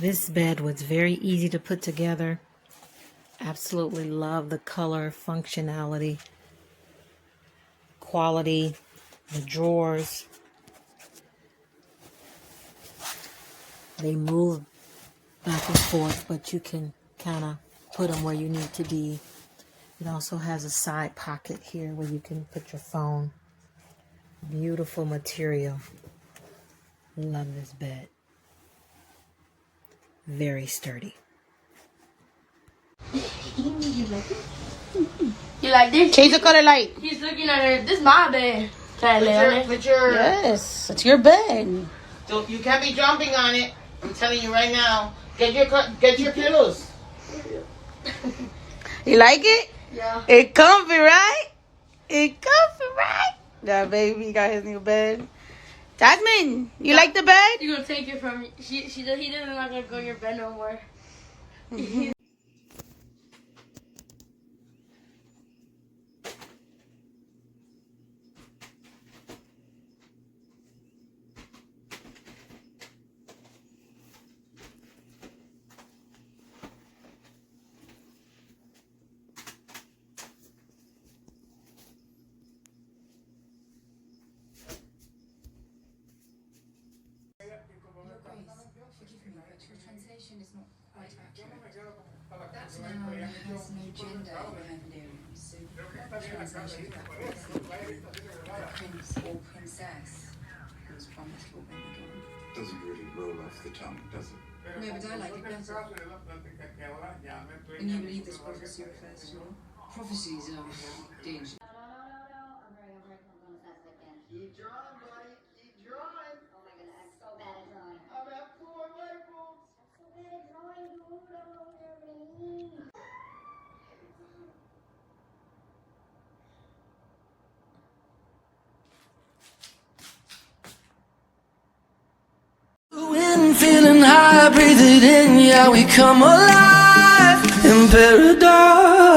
This bed was very easy to put together. Absolutely love the color, functionality, quality, the drawers. They move back and forth, but you can kind of put them where you need to be. It also has a side pocket here where you can put your phone. Beautiful material. Love this bed. Very sturdy. You like this? Change the color light. He's looking at her. This is my bed. Can I lay on it? Yes, it's your bed. So you can't be jumping on it. I'm telling you right now. Get your pillows. You like it? Yeah. It comfy, right? It comfy, right? That baby got his new bed. Jasmine, you like the bed? You're gonna take it from me. He doesn't not gonna go in your bed no more. Forgive me, but your translation is not quite accurate. Noun has no gender in Hungarian, so the translation of that phrase would be the prince or princess who was promised will win again. Doesn't really roll off the tongue, does it? No, but I like it better. And you believe this prophecy refers to prophecies of danger. I'm very I'm going as fast as I can. Keep drawing, buddy. Keep drawing. Oh my goodness, I'm so bad at drawing. I'm at 4 labels. I'm so bad at drawing, dude. I don't know what you're mean. Wind feeling high, breathe it in, yeah, we come alive in paradise.